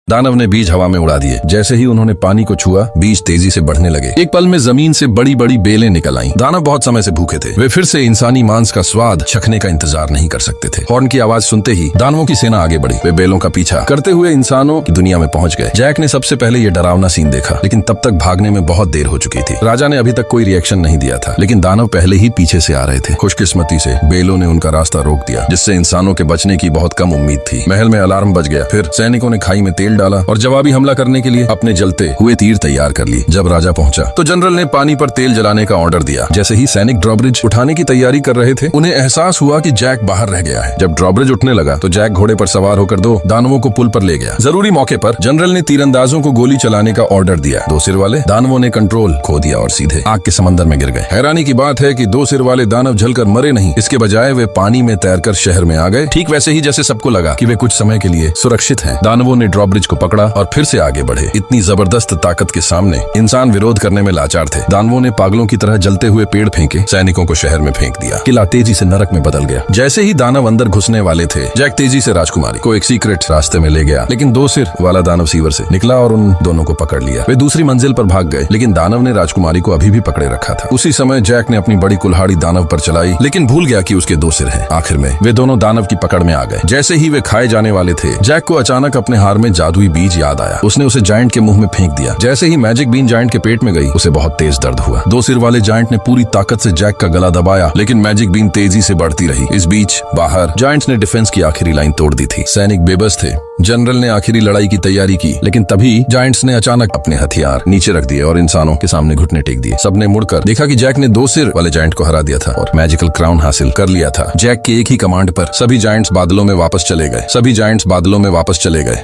दानव ने बीज हवा में उड़ा दिए। जैसे ही उन्होंने पानी को छुआ, बीज तेजी से बढ़ने लगे। एक पल में जमीन से बड़ी बड़ी बेलें निकल आईं। दानव बहुत समय से भूखे थे। वे फिर से इंसानी मांस का स्वाद चखने का इंतजार नहीं कर सकते थे। हॉर्न की आवाज सुनते ही दानवों की सेना आगे बढ़ी। वे बेलों का पीछा करते हुए इंसानों की दुनिया में पहुंच गए। जैक ने सबसे पहले ये डरावना सीन देखा, लेकिन तब तक भागने में बहुत देर हो चुकी थी। राजा ने अभी तक कोई रिएक्शन नहीं दिया था, लेकिन दानव पहले ही पीछे से आ रहे थे। खुशकिस्मती से बेलों ने उनका रास्ता रोक दिया, जिससे इंसानों के बचने की बहुत कम उम्मीद थी। महल में अलार्म बज गया। फिर सैनिकों ने खाई में तेल डाला और जवाबी हमला करने के लिए अपने जलते हुए तीर तैयार कर लिए। जब राजा पहुंचा तो जनरल ने पानी पर तेल जलाने का ऑर्डर दिया। जैसे ही सैनिक ड्रॉब्रिज उठाने की तैयारी कर रहे थे, उन्हें एहसास हुआ कि जैक बाहर रह गया है। जब ड्रॉब्रिज उठने लगा तो जैक घोड़े पर सवार होकर दो दानवों को पुल पर ले गया। जरूरी मौके पर जनरल ने तीरंदाजों को गोली चलाने का ऑर्डर दिया। दो सिर वाले दानवों ने कंट्रोल खो दिया और सीधे आग के समंदर में गिर गए। हैरानी की बात है कि दो सिर वाले दानव जलकर मरे नहीं, इसके बजाय वे पानी में तैरकर शहर में आ गए, ठीक वैसे ही जैसे सबको लगा कि वे कुछ समय के लिए सुरक्षित हैं। दानवों ने ड्रॉब्रिज को पकड़ा और फिर से आगे बढ़े। इतनी जबरदस्त ताकत के सामने इंसान विरोध करने में लाचार थे। दानवों ने पागलों की तरह जलते हुए पेड़ फेंके, सैनिकों को शहर में फेंक दिया। किला तेजी से नरक में बदल गया। जैसे ही दानव अंदर घुसने वाले थे, जैक तेजी से राजकुमारी को एक सीक्रेट रास्ते में ले गया, लेकिन दो सिर वाला दानव सीवर से निकला और उन दोनों को पकड़ लिया। वे दूसरी मंजिल पर भाग गए, लेकिन दानव ने राजकुमारी को अभी भी पकड़े रखा था। उसी समय जैक ने अपनी बड़ी कुल्हाड़ी दानव पर चलाई, लेकिन भूल गया कि उसके दो सिर हैं। आखिर में वे दोनों दानव की पकड़ में आ गए। जैसे ही वे खाए जाने वाले थे, जैक को अचानक अपने हार में जादुई बीज याद आया। उसने उसे जायंट के मुंह में फेंक दिया। जैसे ही मैजिक बीन जायंट के पेट में गई, उसे बहुत तेज दर्द हुआ। दो सिर वाले जायंट ने पूरी ताकत से जैक का गला दबाया, लेकिन मैजिक बीन तेजी से बढ़ती रही। इस बीच बाहर जायंट्स ने डिफेंस की आखिरी लाइन तोड़ दी थी। सैनिक बेबस थे। जनरल ने आखिरी लड़ाई की तैयारी की, लेकिन तभी जायंट्स ने अचानक अपने हथियार नीचे रख दिए और इंसानों के सामने घुटने टेक दिए। सबने मुड़कर देखा कि जैक ने दो सिर वाले जायंट को हरा दिया था और मैजिकल क्राउन हासिल कर लिया था। जैक के एक ही कमांड पर सभी जायंट्स बादलों में वापस चले गए।